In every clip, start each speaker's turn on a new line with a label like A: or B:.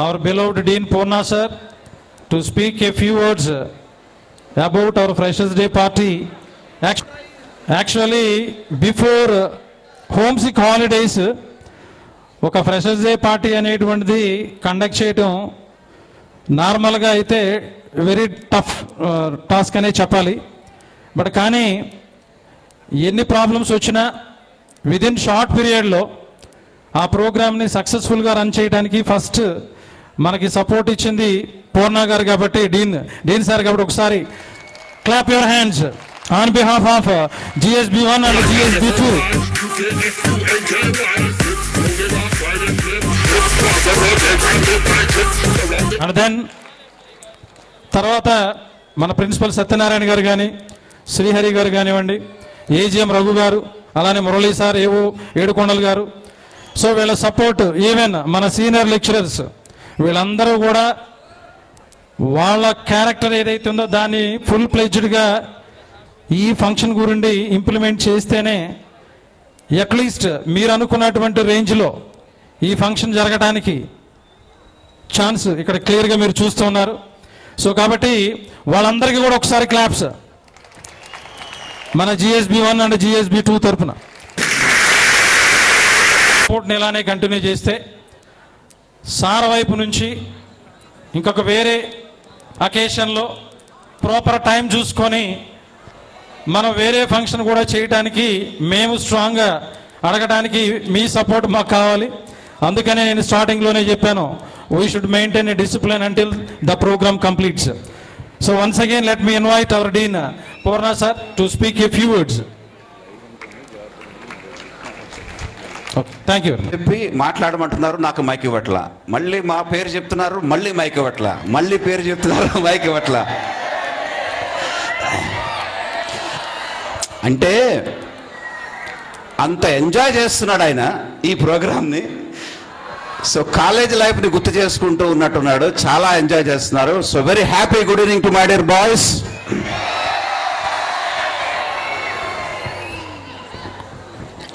A: our beloved Dean Poorna sir to speak a few words about our Freshers Day party. Actually, before homesick holidays, ఒక freshers day party అనేటువంటిది conduct చేయడం నార్మల్గా అయితే very tough task అనే చెప్పాలి. But కానీ ఎన్ని ప్రాబ్లమ్స్ వచ్చినా విదిన్ షార్ట్ పీరియడ్లో ఆ ప్రోగ్రామ్ని సక్సెస్ఫుల్గా రన్ చేయడానికి ఫస్ట్ మనకి సపోర్ట్ ఇచ్చింది పూర్ణ గారు కాబట్టి, డీన్ సార్ కాబట్టి ఒకసారి clap your hands on behalf of GSB1 and GSB2. And then తర్వాత మన ప్రిన్సిపల్ సత్యనారాయణ గారు కానీ, శ్రీహరి గారు కానివ్వండి, AGM రఘు గారు, అలానే మురళీ సార్, ఏడుకొండలు గారు. సో వీళ్ళ సపోర్ట్, ఈవెన్ మన సీనియర్ లెక్చరర్స్, వీళ్ళందరూ కూడా వాళ్ళ క్యారెక్టర్ ఏదైతే ఉందో దాన్ని ఫుల్ ప్లెడ్జ్డ్గా ఈ ఫంక్షన్ గురించి ఇంప్లిమెంట్ చేస్తేనే అట్లీస్ట్ మీరు అనుకున్నటువంటి రేంజ్లో ఈ ఫంక్షన్ జరగడానికి ఛాన్స్ ఇక్కడ క్లియర్గా మీరు చూస్తూ ఉన్నారు. సో కాబట్టి వాళ్ళందరికీ కూడా ఒకసారి క్లాప్స్ మన GSB1 అండ్ GSB2 తరఫున. సపోర్ట్ని ఇలానే కంటిన్యూ చేస్తే సార్ వైపు నుంచి ఇంకొక వేరే అకేషన్లో ప్రాపర్ టైం చూసుకొని మనం వేరే ఫంక్షన్ కూడా చేయడానికి మేము స్ట్రాంగ్గా అడగడానికి మీ సపోర్ట్ మాకు కావాలి. అందుకనే నేను స్టార్టింగ్లోనే చెప్పాను, we should maintain a discipline until the programme completes. So once again let me invite our dean Purna sir to speak a few words. Thank you.
B: చెప్పి మాట్లాడమంటున్నారు, నాకు మైక్ ఇవ్వట్లా. మళ్ళీ మా పేరు చెప్తున్నారు, మళ్ళీ మైక్ ఇవ్వట్లా. మళ్ళీ పేరు చెప్తున్నారు, మైక్ ఇవ్వట్లా. అంటే అంత ఎంజాయ్ చేస్తున్నాడు ఆయన ఈ ప్రోగ్రామ్ని. సో కాలేజ్ లైఫ్ని గుర్తు చేసుకుంటూ ఉన్నట్టున్నాడు, చాలా ఎంజాయ్ చేస్తున్నారు. So very happy good evening to my dear boys.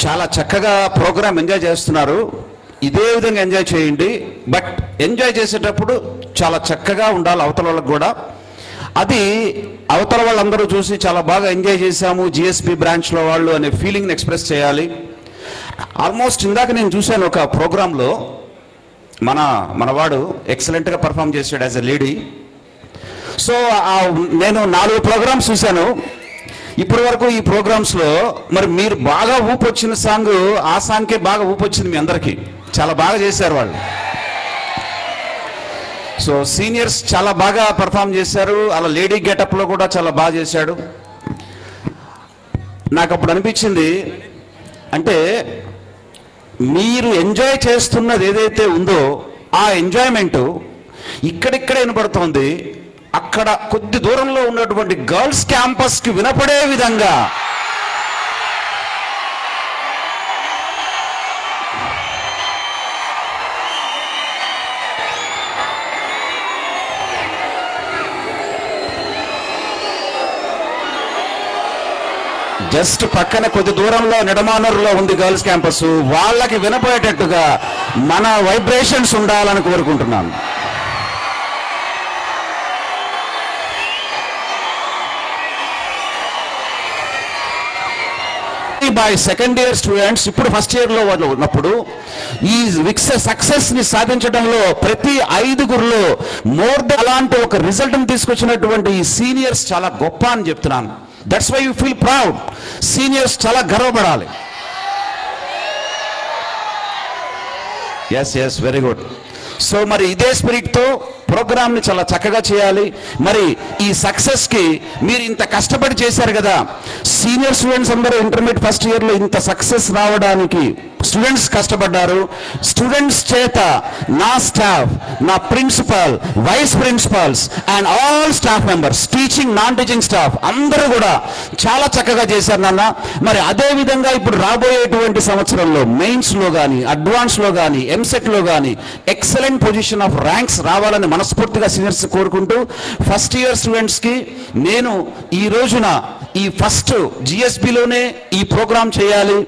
B: చాలా చక్కగా ప్రోగ్రామ్ ఎంజాయ్ చేస్తున్నారు. ఇదే విధంగా ఎంజాయ్ చేయండి. బట్ ఎంజాయ్ చేసేటప్పుడు చాలా చక్కగా ఉండాలి అవతల వాళ్ళకు కూడా. అది అవతల వాళ్ళందరూ చూసి చాలా బాగా ఎంజాయ్ చేశాము GSP బ్రాంచ్లో వాళ్ళు అనే ఫీలింగ్ని ఎక్స్ప్రెస్ చేయాలి. ఆల్మోస్ట్ ఇందాక నేను చూశాను ఒక ప్రోగ్రాంలో మనవాడు ఎక్సలెంట్గా పర్ఫామ్ చేశాడు యాజ్ ఎ లేడీ. సో నేను 4 ప్రోగ్రామ్స్ చూశాను ఇప్పటి వరకు. ఈ ప్రోగ్రామ్స్లో మరి మీరు బాగా ఊపు వచ్చిన సాంగ్, ఆ సాంగ్కే బాగా ఊపు వచ్చింది మీ అందరికీ. చాలా బాగా చేశారు వాళ్ళు. సో సీనియర్స్ చాలా బాగా పర్ఫామ్ చేశారు. అలా లేడీ గెటప్లో కూడా చాలా బాగా చేశాడు. నాకు అప్పుడు అనిపించింది, అంటే మీరు ఎంజాయ్ చేస్తున్నది ఏదైతే ఉందో ఆ ఎంజాయ్మెంట్ ఇక్కడిక్కడే వినపడుతోంది, అక్కడ కొద్ది దూరంలో ఉన్నటువంటి గర్ల్స్ క్యాంపస్కి వినపడే విధంగా జస్ట్ పక్కన కొద్ది దూరంలో నిడమానూరులో ఉంది గర్ల్స్ క్యాంపస్. వాళ్ళకి వినపోయేటట్టుగా మన వైబ్రేషన్స్ ఉండాలని కోరుకుంటున్నాను. బై సెకండ్ ఇయర్ స్టూడెంట్స్ ఇప్పుడు ఫస్ట్ ఇయర్లో వాళ్ళు ఉన్నప్పుడు ఈ సక్సెస్ని సాధించడంలో ప్రతి 5గురిలో మోర్ దెన్ అలాంటి ఒక రిజల్ట్ని తీసుకొచ్చినటువంటి ఈ సీనియర్స్ చాలా గొప్ప అని చెప్తున్నాను. That's why you feel proud. Seniors చాలా గర్వపడాలి. Yes very good. సో మరి ఇదే స్పిరిట్తో ప్రోగ్రామ్ని చాలా చక్కగా చేయాలి. మరి ఈ సక్సెస్కి మీరు ఇంత కష్టపడి చేశారు కదా, సీనియర్ స్టూడెంట్స్ అందరూ ఇంటర్మీడియట్ ఫస్ట్ ఇయర్లో ఇంత సక్సెస్ రావడానికి స్టూడెంట్స్ కష్టపడ్డారు. స్టూడెంట్స్ చేత నా స్టాఫ్, నా principal, vice principals and all staff members, teaching non teaching staff అందరూ కూడా చాలా చక్కగా చేశారు నాన్న. మరి అదే విధంగా ఇప్పుడు రాబోయేటువంటి సంవత్సరంలో మెయిన్స్లో కానీ, అడ్వాన్స్లో కానీ, ఎంసెట్లో కానీ ఎక్సలెంట్ పొజిషన్ ఆఫ్ ర్యాంక్స్ రావాలని మనస్ఫూర్తిగా సీనియర్స్ కోరుకుంటూ ఫస్ట్ ఇయర్ స్టూడెంట్స్కి నేను ఈ రోజున ఈ ఫస్ట్ జిఎస్బిలోనే ఈ ప్రోగ్రాం చేయాలి,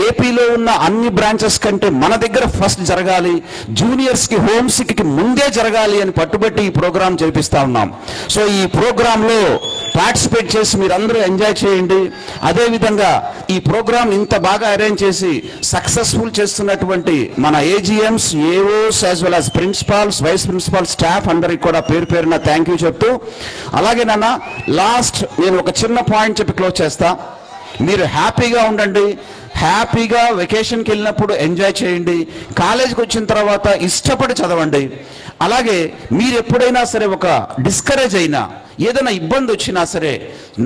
B: ఏపీలో ఉన్న అన్ని బ్రాంచెస్ కంటే మన దగ్గర ఫస్ట్ జరగాలి, జూనియర్స్కి హోమ్ సిక్కి ముందే జరగాలి అని పట్టుబట్టి ఈ ప్రోగ్రాం చేపిస్తా ఉన్నాం. సో ఈ ప్రోగ్రాంలో పార్టిసిపేట్ చేసి మీరందరూ ఎంజాయ్ చేయండి. అదేవిధంగా ఈ ప్రోగ్రాం ఇంత బాగా అరేంజ్ చేసి సక్సెస్ఫుల్ చేస్తున్నటువంటి మన AGMs, AOs as well as principals, vice principal, staff అందరికి కూడా పేరు పేరున థ్యాంక్ యూ చెప్తూ, అలాగే నాన్న లాస్ట్ నేను ఒక చిన్న పాయింట్ చెప్పి క్లోజ్ చేస్తా. మీరు హ్యాపీగా ఉండండి, హ్యాపీగా వెకేషన్కి వెళ్ళినప్పుడు ఎంజాయ్ చేయండి, కాలేజీకి వచ్చిన తర్వాత ఇష్టపడి చదవండి. అలాగే మీరు ఎప్పుడైనా సరే ఒక డిస్కరేజ్ అయినా, ఏదైనా ఇబ్బంది వచ్చినా సరే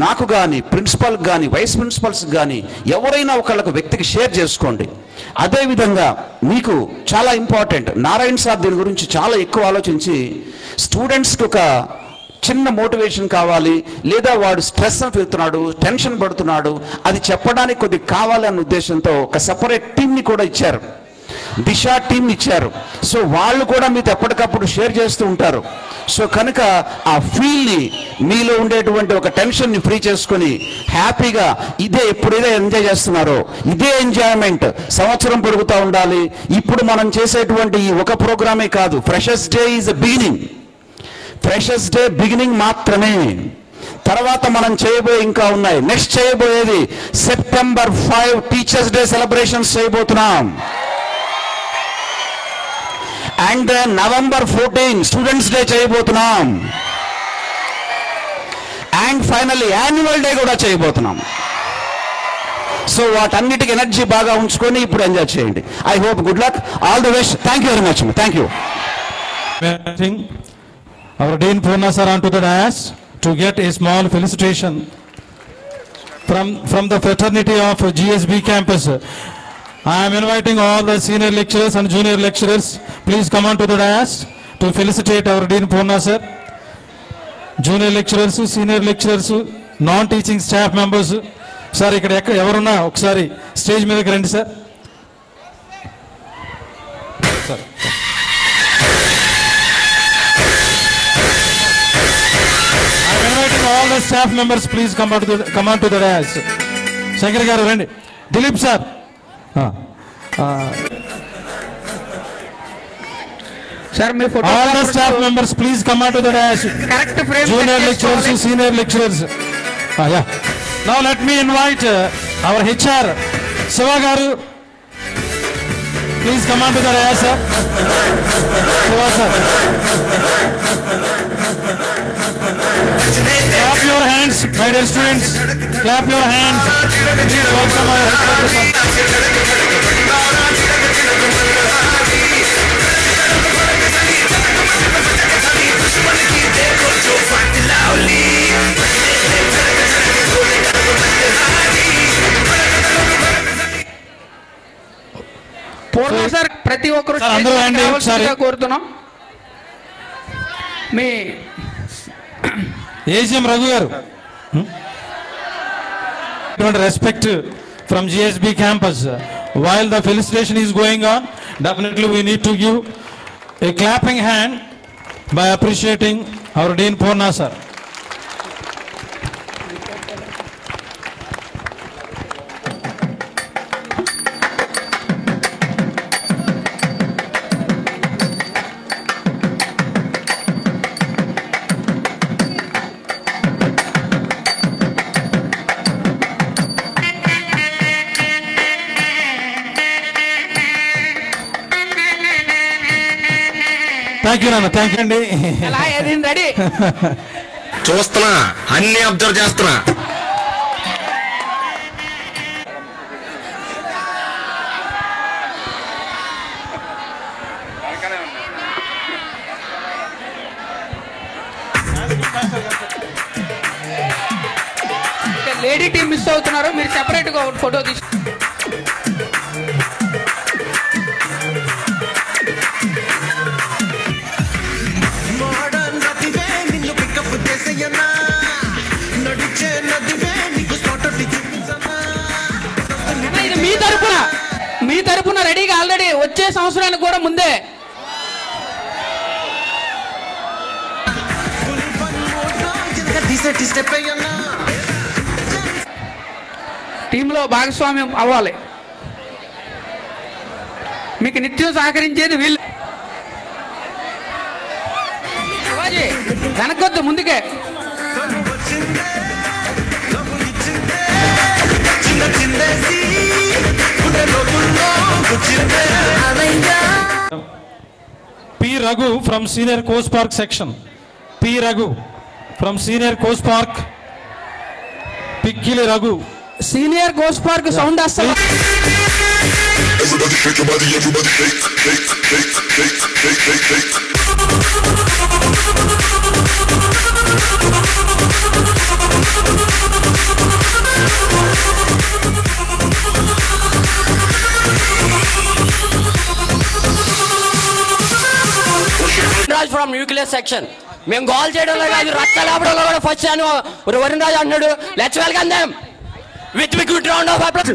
B: నాకు కానీ, ప్రిన్సిపల్కి కానీ, వైస్ ప్రిన్సిపల్స్కి కానీ ఎవరైనా ఒకళ్ళకు వ్యక్తికి షేర్ చేసుకోండి. అదేవిధంగా మీకు చాలా ఇంపార్టెంట్, నారాయణ సార్ దీని గురించి చాలా ఎక్కువ ఆలోచించి స్టూడెంట్స్కి ఒక చిన్న మోటివేషన్ కావాలి, లేదా వాడు స్ట్రెస్ అవుతున్నాడు, టెన్షన్ పడుతున్నాడు, అది చెప్పడానికి కొద్దిగా కావాలి అన్న ఉద్దేశంతో ఒక సెపరేట్ టీమ్ని కూడా ఇచ్చారు, దిశ టీమ్ ఇచ్చారు. సో వాళ్ళు కూడా మీతో ఎప్పటికప్పుడు షేర్ చేస్తూ ఉంటారు. సో కనుక ఆ ఫీల్ని, మీలో ఉండేటువంటి ఒక టెన్షన్ని ఫ్రీ చేసుకొని హ్యాపీగా ఇదే ఎప్పుడైతే ఎంజాయ్ చేస్తున్నారో ఇదే ఎంజాయ్మెంట్ సంవత్సరం పెరుగుతూ ఉండాలి. ఇప్పుడు మనం చేసేటువంటి ఈ ఒక ప్రోగ్రామే కాదు, freshers day is a beginning, freshers day beginning మాత్రమే. తర్వాత మనం చేయబోయే ఇంకా ఉన్నాయి. నెక్స్ట్ చేయబోయేది సెప్టెంబర్ 5 టీచర్స్ డే సెలబ్రేషన్స్ చేయబోతున్నాం. అండ్ నవంబర్ 14 స్టూడెంట్స్ డే చేయబోతున్నాం. అండ్ ఫైనల్లీ యాన్యువల్ డే కూడా చేయబోతున్నాం. సో వాటన్నిటికి ఎనర్జీ బాగా ఉంచుకొని ఇప్పుడు ఎంజాయ్ చేయండి. I hope good luck, all the best. Thank you very much. Thank you.
A: Our Dean Poorna sir onto the dais to get a small felicitation from the fraternity of GSB campus. I am inviting all the senior lecturers and junior lecturers, please come onto the dais to felicitate our Dean Poorna sir. Junior lecturers, senior lecturers, non-teaching staff members, sir ikkada evarunna okkasari stage meedaki randi sir. Sir. All the staff members please come on to the dais. Shankar garu randi. Dilip sir.
C: Sir, my photo.
A: All the staff members please come on to the dais.
C: Correct frame.
A: Junior lecturers, senior lecturers. Yeah. Now let me invite our HR Shiva garu. Please come on to the dais, sir. Shiva sir. Clap your hands, my dear students. Clap your hands. Please welcome our head.
C: Purna sir ప్రతి ఒక్కరు
A: అందరూ రండి ఒకసారి
C: కోరుతున్నాం. మీ
A: AGM Raghu గారు, respect from GSB campus. While the felicitation is going on, definitely we need to give a clapping hand by appreciating our Dean Poorna sir. Thank you నాన్న, thank you అండి.
C: Ready
D: చూస్తున్నా, అన్ని అబ్జర్వ్ చేస్తున్నా.
C: Lady team miss అవుతున్నారు, మీరు separate గా photo తీసు. మీ తరపున రెడీగా ఆల్రెడీ వచ్చే సంవత్సరానికి కూడా ముందే టీంలో భాగస్వామ్యం అవ్వాలి. మీకు నిత్యం సహకరించేది వీళ్ళు. వెనకొద్దు, ముందుకే.
A: P. Raghu from Senior Coast Park section. P. Raghu from Senior Coast Park. Pikkili Raghu.
C: Senior ghost park sound వస్తుంది.
E: Everybody shake your body, everybody shake, shake, shake, shake, shake, shake, shake.
F: Raj from nuclear section. మేము goal చేయడంలో కాదు, రక్త లేపడంలో కూడా first అని వరుణ్ రాజ్ అన్నాడు. Let's welcome them with good round of applause.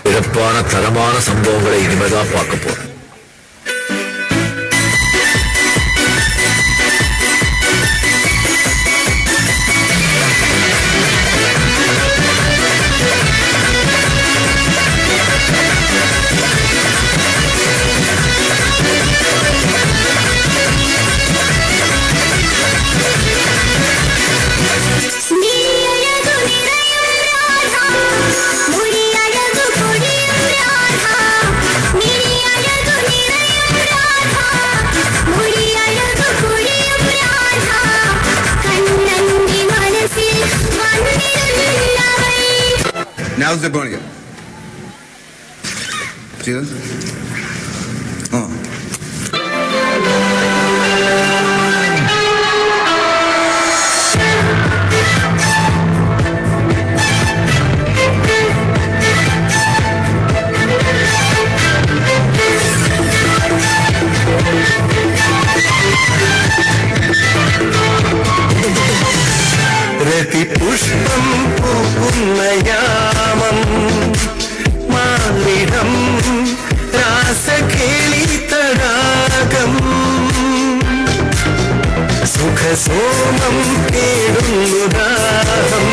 D: சிறப்பான தரமான சம்பவங்களை இனிமேதான் பார்க்க போறோம்.
G: Now's the burning. See this?
H: రతి పుష్పం పూర్ణయామం మాలిడం రాసకేళి తడాగం సుఖ సోమం కేడుదాహం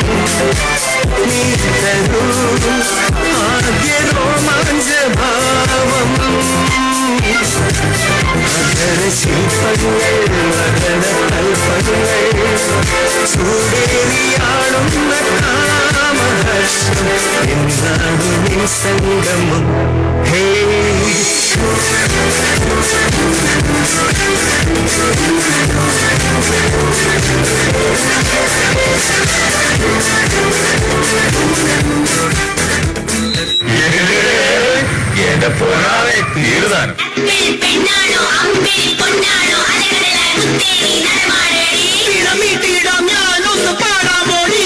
H: నీతరు ఆద్య రోమాంచ భావం അധര ശില്പങ്ങൾ മരണ കൽപ്പങ്ങൾ സൂര്യേറിയാടുന്ന കാമഹർഷം എന്നാണ് നിൻ സംഗമം. ഹേ
D: എന്റെ പൊന്നാളെ തീർന്നാണ്.
H: ഞാനൊന്ന് പാടാമോ നീ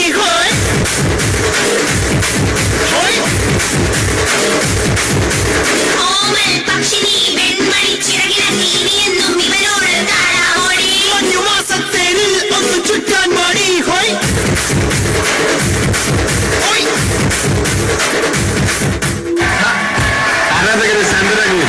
H: മാസത്തേരിൽ ഒന്ന് ചുറ്റാൻ പാടി ഹോയ്.
D: ആരാധകരെ ചന്ദ്രന്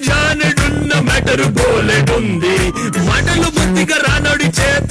H: జానడున్న మెటరు బోలెడుంది మటలు బుద్ధిగా రానడి చేత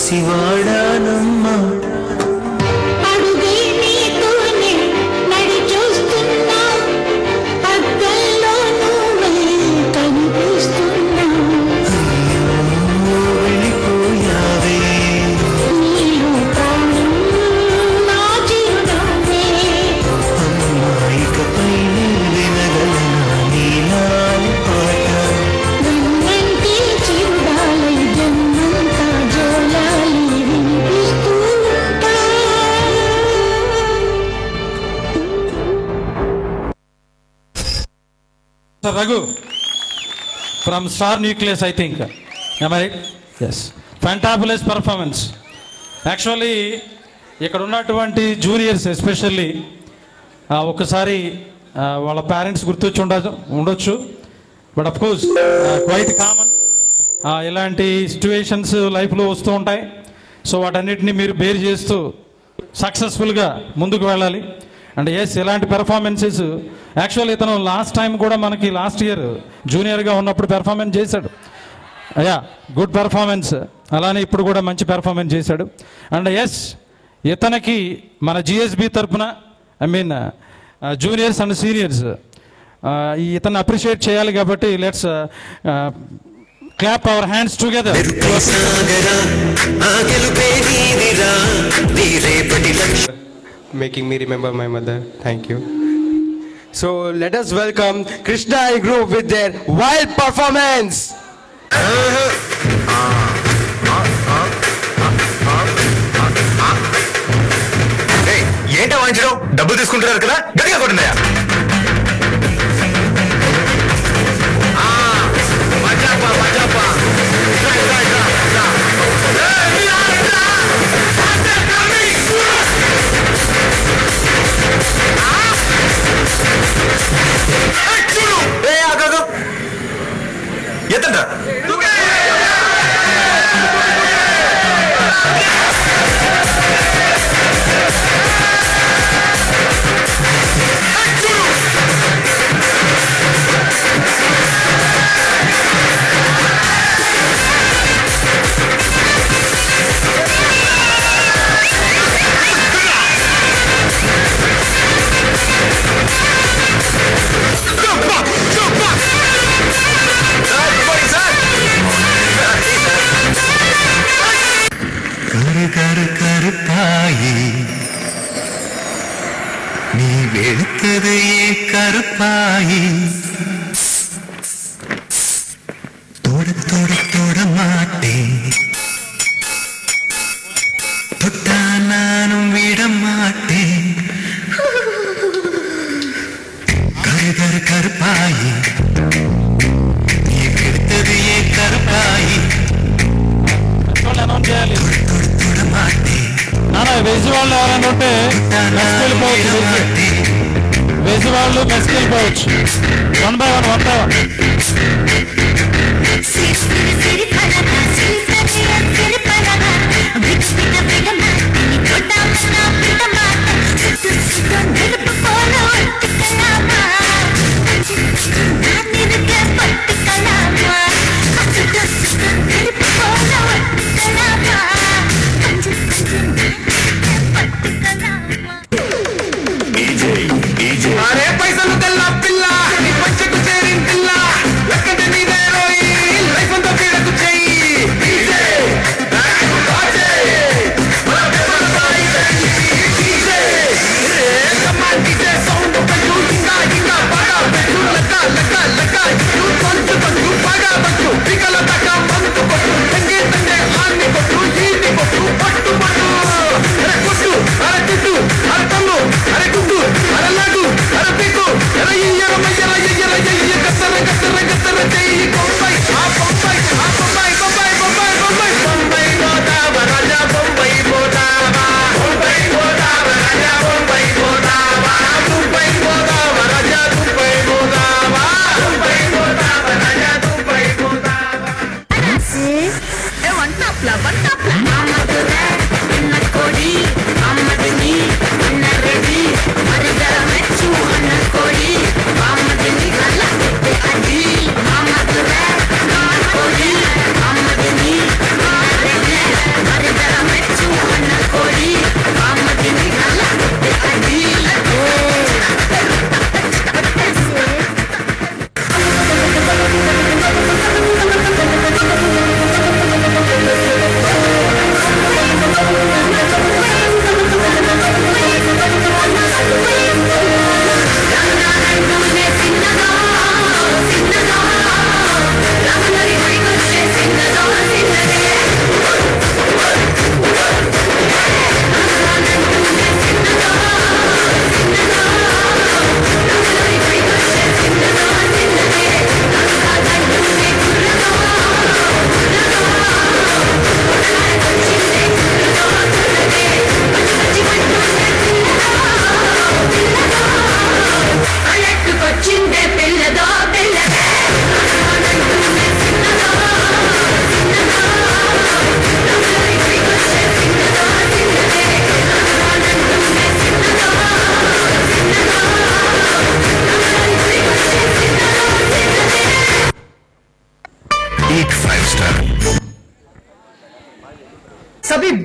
H: పసివాడానమ్మా.
A: Raghu from Star Nucleus, I think. Am I right? Yes. Fantabulous performance. Actually, ఇక్కడ ఉన్నటువంటి జూనియర్స్ ఎస్పెషల్లీ ఒకసారి వాళ్ళ పేరెంట్స్ గుర్తొచ్చి ఉండొచ్చు. But of course quite common. ఇలాంటి సిచ్యువేషన్స్ లైఫ్లో వస్తూ ఉంటాయి. సో వాటన్నిటిని మీరు బేర్ చేస్తూ సక్సెస్ఫుల్గా ముందుకు వెళ్ళాలి. అండ్ ఎస్, ఇలాంటి పెర్ఫార్మెన్సెస్ యాక్చువల్లీ ఇతను లాస్ట్ టైం కూడా మనకి లాస్ట్ ఇయర్ జూనియర్గా ఉన్నప్పుడు పెర్ఫార్మెన్స్ చేశాడు. అయ్యా, గుడ్ పెర్ఫార్మెన్స్. అలానే ఇప్పుడు కూడా మంచి పెర్ఫార్మెన్స్ చేశాడు. అండ్ ఎస్, ఇతనికి మన జిఎస్బి తరఫున జూనియర్స్ అండ్ సీనియర్స్ ఇతను అప్రిషియేట్ చేయాలి. కాబట్టి let's clap our hands together.
I: Making me remember my mother. Thank you. So let us welcome Krishna and group with their wild performance.
D: Hey, ఏంటా వాయించడం? డబ్బులు తీసుకుంటున్నారు కదా, గట్టిగా కొట్టినాయా? ఎత్తండ్రా.
H: கருப்பாயி நீ வெளுத்ததையே கருப்பாயி தொட தொட தொட மாட்டேன் தொட்டா நானும் விட மாட்டேன் கரு கரு கருப்பாயி நீ வெளுத்ததையே கருப்பாயி
A: వెజ్ వాళ్ళు ఎవరైనా ఉంటే మెస్కి వెళ్ళిపోవచ్చు. వెజ్ వాళ్ళు మెస్కి వెళ్ళిపోవచ్చు. 1 by 1.
D: అరే పైసలు తెల్ల పిల్ల, నీ పంచకు చేరిన పిల్ల, లెక్కటి నీదే రోయి, లైఫ్ అంతా పీడకు చెయ్యి.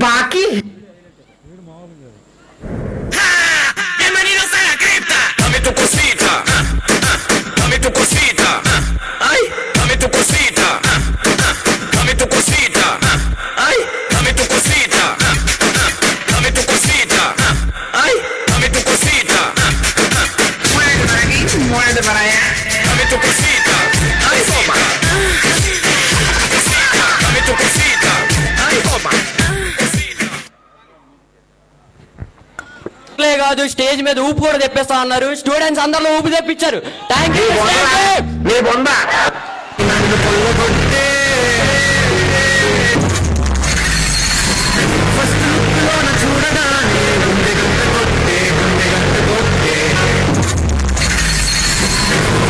J: బాకీ.
D: Dame tu cosita, dame tu cosita, ay, dame tu cosita, dame tu cosita, ay, dame tu cosita, dame tu cosita, ay, dame tu cosita.
J: Muerde para allá.
D: Dame tu cosita, ay, toma. Dame tu cosita, ay, toma.
F: కాదు stage మీద ఊపు కూడా తెప్పిస్తా అన్నారు. Students అందరిలో ఊపు తెప్పించారు. Thank you.
J: నీ బొంద నన్ను కొల్లగొట్టే ఫస్ట్ లుక్లోన చూడగానే గుండె గంట కొట్టే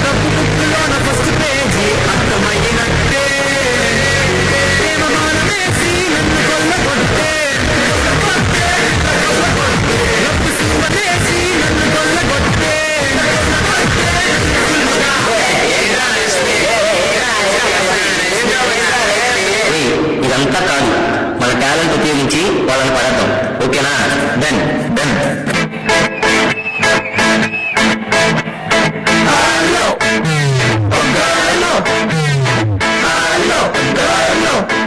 J: డబ్బు బుక్కులోన ఫస్ట్ పేజీ అర్థమయ్యినట్టే ప్రేమ మానవేసి నన్ను కొల్లగొట్టే డబ్బు సింబలేసి నన్ను కొల్లగొట్టే
K: ఇదంతా కాదు, మన టాలెంట్ ఉపయోగించి వాళ్ళని పడతాం. ఓకేనా? Done done.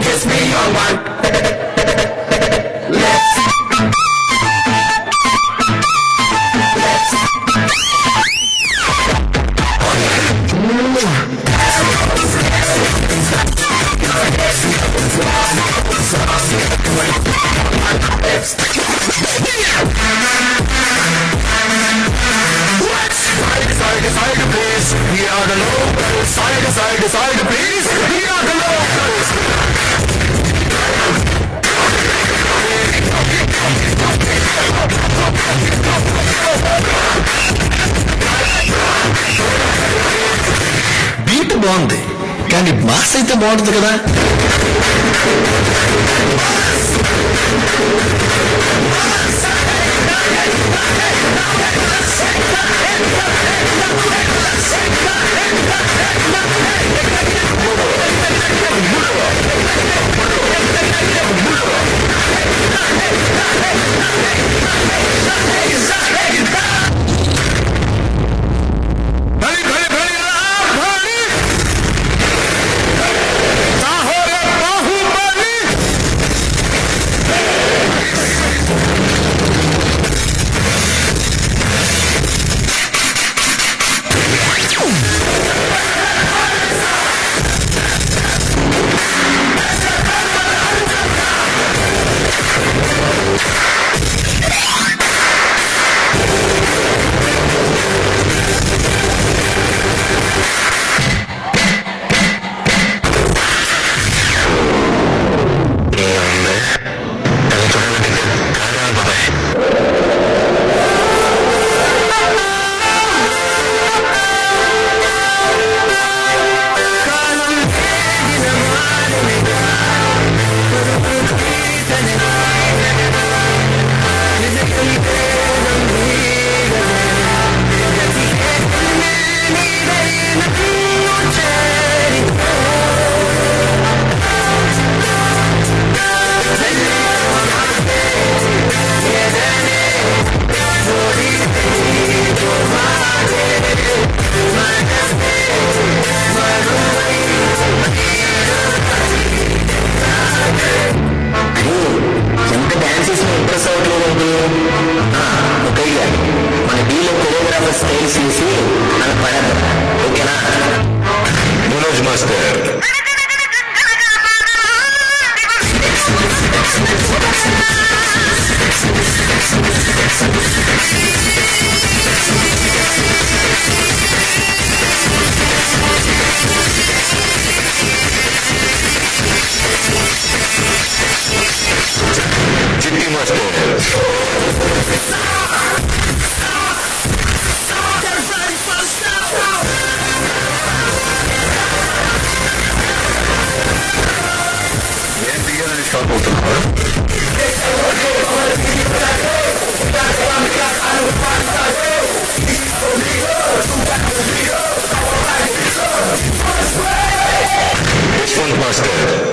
D: Kiss me on one. Side, please. We are the locals. Side, please. We are the locals.
K: Beat బాగుంది కానీ మాస్ అయితే బాగుంటుంది కదా.
D: Master.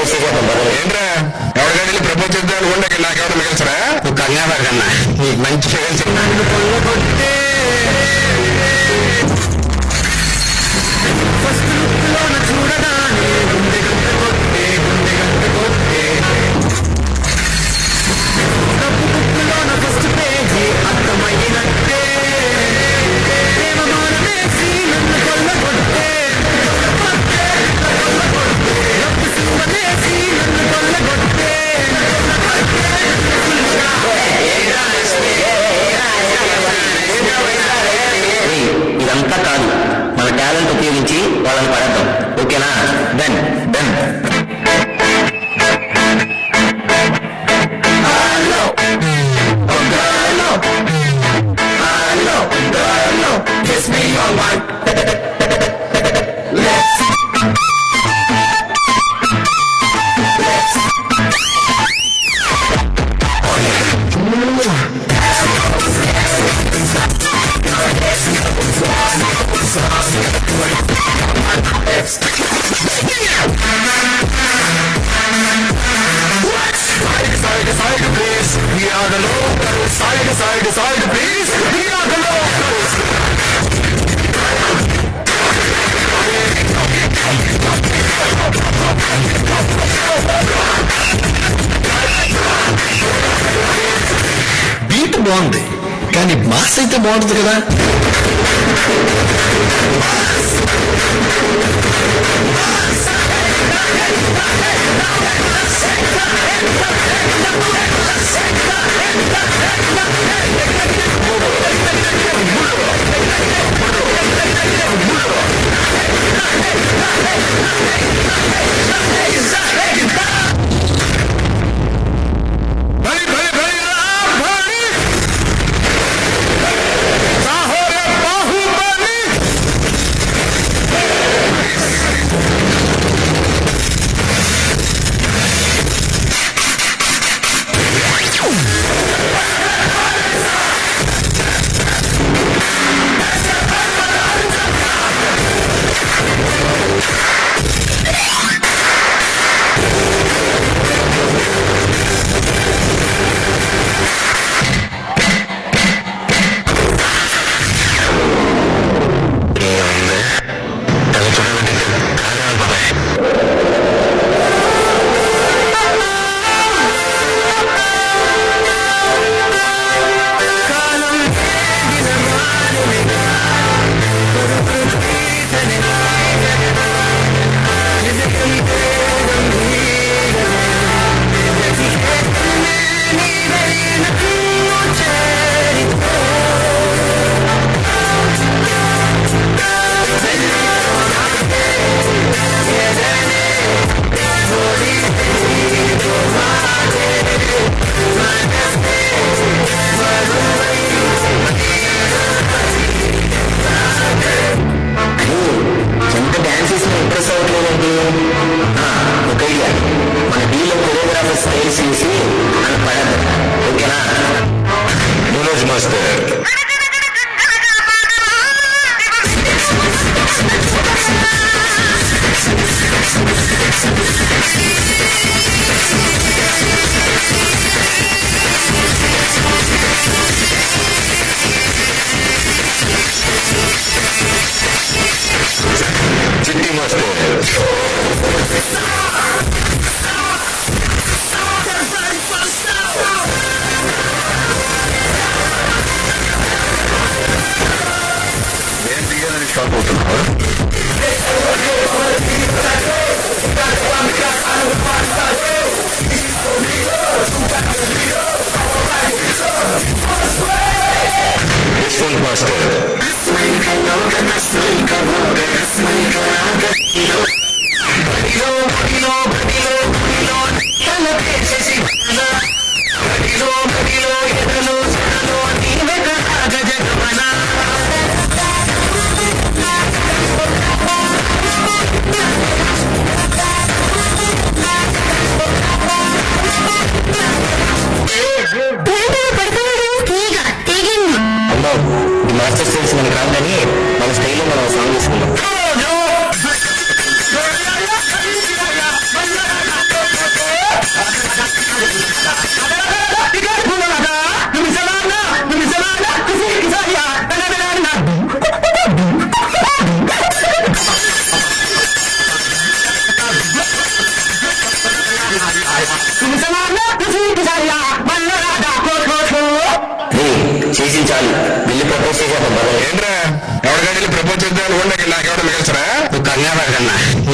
D: ఏంట్రా ఎవరికైనా ప్రపోజ్ చేద్దాం అనుకుంటే నాకెవరు మిగల్చరా కంగారు కన్నా నీకు మంచి
K: ఇదంతా కాదు, మన టాలెంట్ ఉపయోగించి వాళ్ళని పడద్దాం. ఓకేనా? Done done.
L: బీట్ బాగుంది కానీ మాస్ అయితే బాగుంటుంది కదా.
K: చేసి చాలు వెళ్ళి ప్రపోజ్ చేసేద్దాం.
D: ఏంట్రా ఎవరికైనా ప్రపోజ్ చేద్దాం అనుకోండి, నాకెవడ మిగల్చరా?
K: నువ్వు కంగారు పడకన్నా.